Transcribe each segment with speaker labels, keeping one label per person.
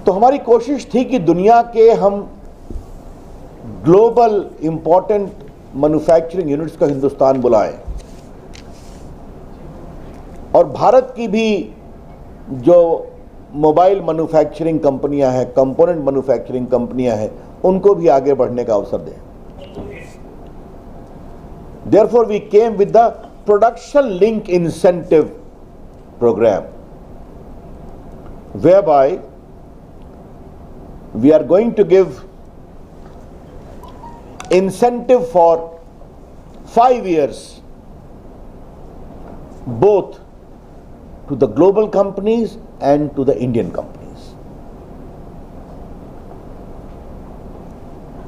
Speaker 1: तो हमारी कोशिश थी कि दुनिया के हम ग्लोबल इंपॉर्टेंट मैन्युफैक्चरिंग यूनिट्स को हिंदुस्तान बुलाएं और भारत की भी जो मोबाइल मैन्युफैक्चरिंग कंपनियां हैं, कंपोनेंट मैन्युफैक्चरिंग कंपनियां हैं, उनको भी आगे बढ़ने का अवसर दें। Therefore, we came with the production link incentive program, whereby we are going to give incentive for 5 years, both to the global companies and to the Indian companies.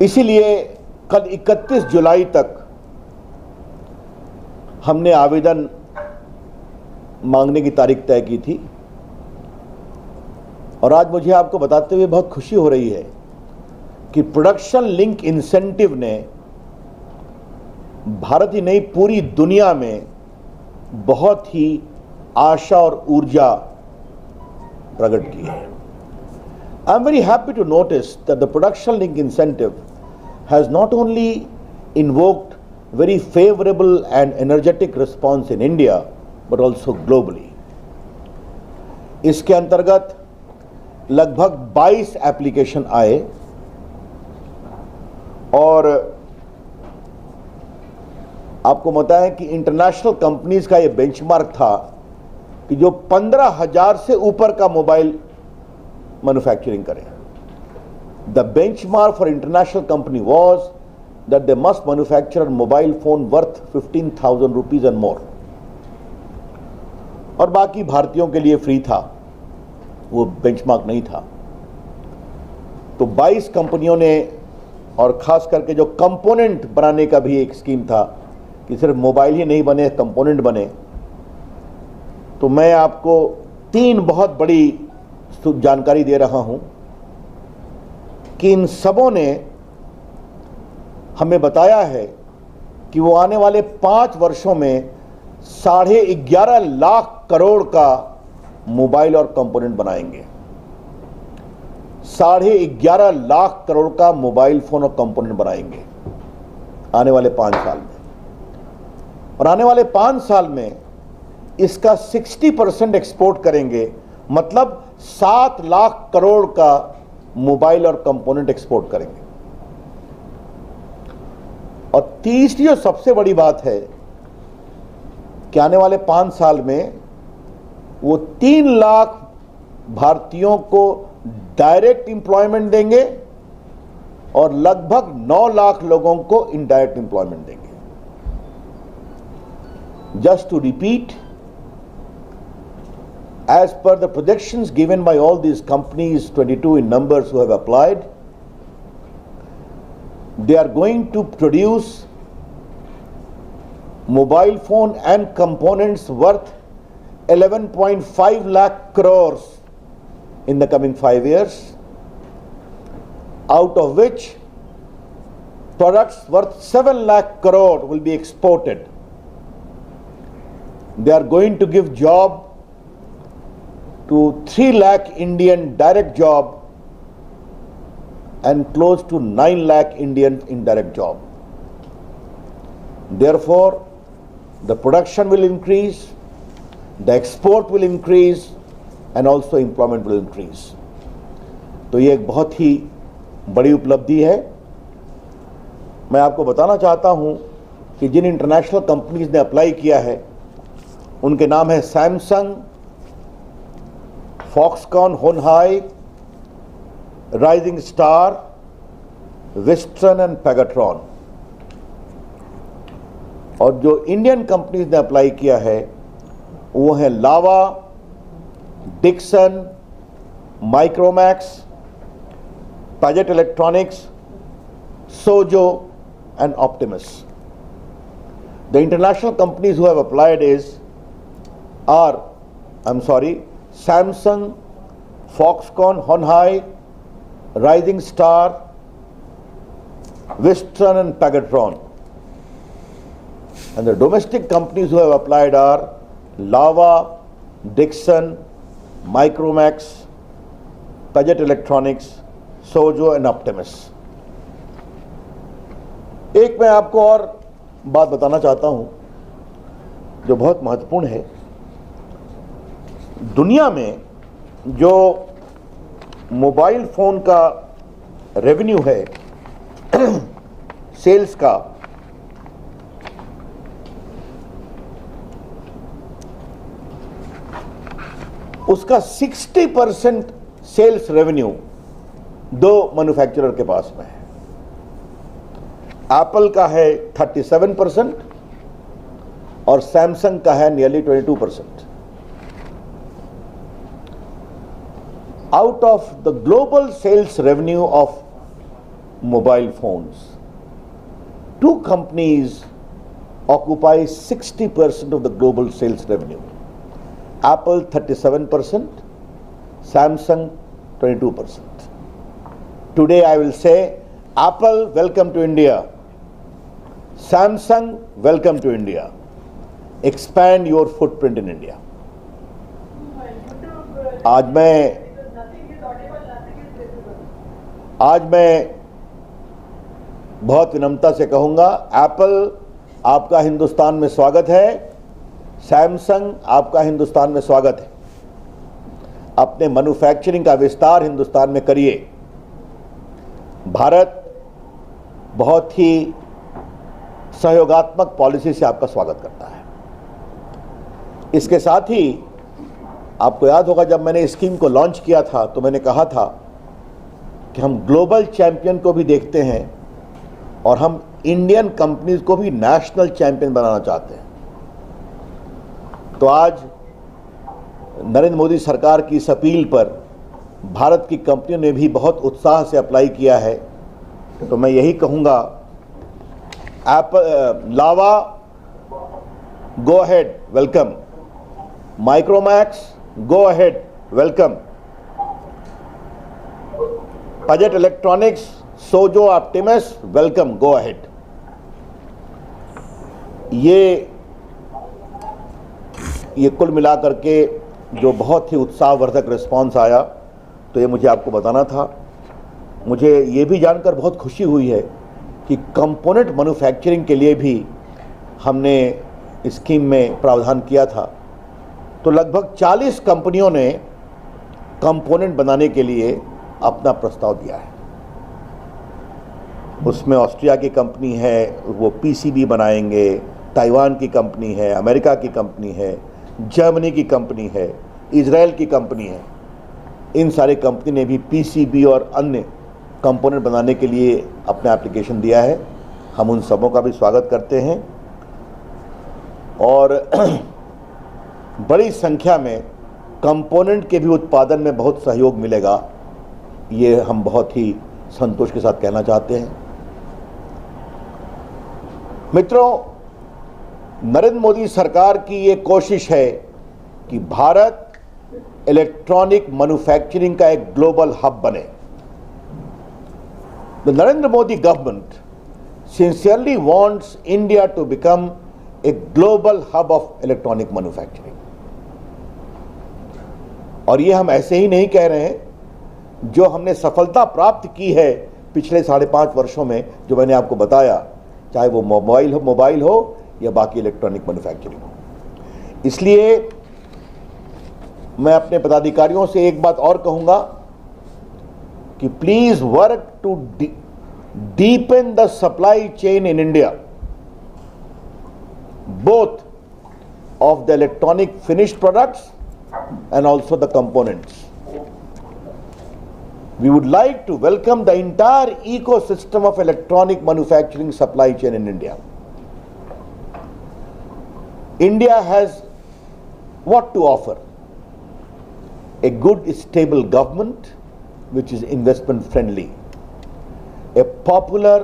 Speaker 1: इसीलिए कल 31 जुलाई तक हमने आवेदन मांगने की तारीख तय की थी और आज मुझे आपको बताते हुए बहुत खुशी हो रही है कि प्रोडक्शन लिंक इंसेंटिव ने भारत ही नहीं पूरी दुनिया में बहुत ही आशा और ऊर्जा प्रकट की है। I am very happy to notice that the production link incentive has not only invoked very favorable and energetic response in India but also globally. इसके अंतर्गत लगभग 22 एप्लीकेशन आए और आपको बताएं कि इंटरनेशनल कंपनीज का ये बेंचमार्क था कि जो 15,000 से ऊपर का मोबाइल मैन्युफैक्चरिंग करें। The benchmark for international company was that they must manufacture a mobile phone worth 15,000 rupees and more. और बाकी भारतीयों के लिए फ्री था, वो बेंचमार्क नहीं था। तो 22 कंपनियों ने, और खास करके जो कंपोनेंट बनाने का भी एक स्कीम था कि सिर्फ मोबाइल ही नहीं बने, कंपोनेंट बने। तो मैं आपको 3 बहुत बड़ी जानकारी दे रहा हूं कि इन सबों ने हमें बताया है कि वो आने वाले 5 वर्षों में 11.5 लाख करोड़ का मोबाइल और कंपोनेंट बनाएंगे। 11.5 लाख करोड़ का मोबाइल फोन और कंपोनेंट बनाएंगे आने वाले 5 साल में। और आने वाले 5 साल में इसका 60% एक्सपोर्ट करेंगे, मतलब 7 लाख करोड़ का मोबाइल और कंपोनेंट एक्सपोर्ट करेंगे। और तीसरी जो सबसे बड़ी बात है कि आने वाले 5 साल में वो 3 लाख भारतीयों को डायरेक्ट एम्प्लॉयमेंट देंगे और लगभग 9 लाख लोगों को इनडायरेक्ट एम्प्लॉयमेंट देंगे। Just to repeat, as per the projections given by all these companies, 22 in numbers who have applied, they are going to produce mobile phone and components worth 11.5 lakh crores in the coming 5 years, out of which products worth 7 lakh crore will be exported. They are going to give job to 3 lakh Indian direct job and close to 9 lakh Indian indirect job. Therefore, the production will increase, the export will increase, and also employment will increase. तो ये एक बहुत ही बड़ी उपलब्धि है। मैं आपको बताना चाहता हूं कि जिन इंटरनेशनल कंपनीज ने अप्लाई किया है उनके नाम है Samsung, Foxconn Hon Hai, rising star, Wistron and Pegatron. और जो इंडियन कंपनीज ने अप्लाई किया है वो है Lava, Dixon, Micromax, Padget electronics, Sojo and Optimus. The international companies who have applied Samsung, Foxconn, Honhai, Rising Star, Wistron and Pegatron. And the domestic companies who have applied are Lava, Dixon, Micromax, Paget Electronics, Sojo and Optimus. एक मैं आपको और बात बताना चाहता हूं जो बहुत महत्वपूर्ण है। दुनिया में जो मोबाइल फोन का रेवेन्यू है सेल्स का, उसका 60% सेल्स रेवेन्यू दो मैन्युफैक्चरर के पास में है। एप्पल का है 37% और सैमसंग का है nearly 22%। Out of the global sales revenue of mobile phones, two companies occupy 60% of the global sales revenue. Apple 37%, Samsung 22%. Today I will say, Apple, welcome to India. Samsung, welcome to India. Expand your footprint in India. आज मैं बहुत विनम्रता से कहूंगा, Apple आपका हिंदुस्तान में स्वागत है, सैमसंग आपका हिंदुस्तान में स्वागत है। अपने मैन्युफैक्चरिंग का विस्तार हिंदुस्तान में करिए। भारत बहुत ही सहयोगात्मक पॉलिसी से आपका स्वागत करता है। इसके साथ ही आपको याद होगा, जब मैंने इस स्कीम को लॉन्च किया था तो मैंने कहा था कि हम ग्लोबल चैंपियन को भी देखते हैं और हम इंडियन कंपनीज को भी नेशनल चैंपियन बनाना चाहते हैं। तो आज नरेंद्र मोदी सरकार की इस अपील पर भारत की कंपनियों ने भी बहुत उत्साह से अप्लाई किया है। तो मैं यही कहूंगा, Apple, Lava, go ahead, welcome. Micromax, go ahead, welcome. Padget electronics, Sojo, Optimus, welcome, go ahead. ये कुल मिलाकर के जो बहुत ही उत्साहवर्धक रिस्पांस आया, तो ये मुझे आपको बताना था। मुझे ये भी जानकर बहुत खुशी हुई है कि कंपोनेंट मैन्युफैक्चरिंग के लिए भी हमने स्कीम में प्रावधान किया था। तो लगभग 40 कंपनियों ने कंपोनेंट बनाने के लिए अपना प्रस्ताव दिया है। उसमें ऑस्ट्रिया की कंपनी है, वो पीसीबी बनाएंगे, ताइवान की कंपनी है, अमेरिका की कंपनी है, जर्मनी की कंपनी है, इजराइल की कंपनी है। इन सारे कंपनी ने भी पीसीबी और अन्य कंपोनेंट बनाने के लिए अपना एप्लीकेशन दिया है। हम उन सबों का भी स्वागत करते हैं और बड़ी संख्या में कंपोनेंट के भी उत्पादन में बहुत सहयोग मिलेगा, ये हम बहुत ही संतोष के साथ कहना चाहते हैं। मित्रों, नरेंद्र मोदी सरकार की ये कोशिश है कि भारत इलेक्ट्रॉनिक मैन्युफैक्चरिंग का एक ग्लोबल हब बने। The Narendra Modi government sincerely wants India to become a global hub of electronic manufacturing. और ये हम ऐसे ही नहीं कह रहे हैं, जो हमने सफलता प्राप्त की है पिछले 5.5 वर्षों में, जो मैंने आपको बताया, चाहे वो मोबाइल हो या बाकी इलेक्ट्रॉनिक मैन्युफैक्चरिंग हो। इसलिए मैं अपने पदाधिकारियों से एक बात और कहूंगा कि please work to deepen the supply chain in India, both of the electronic finished products and also the components. We would like to welcome the entire ecosystem of electronic manufacturing supply chain in India. India has what to offer? A good, stable government which is investment friendly, a popular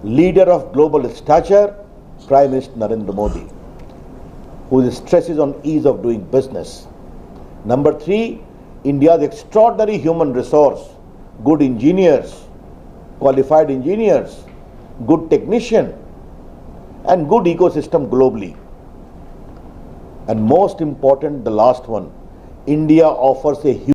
Speaker 1: leader of global stature, Prime Minister Narendra Modi, who stresses on ease of doing business. Number 3, India's extraordinary human resource, good engineers, qualified engineers, good technician, and good ecosystem globally. And most important, the last one, India offers a huge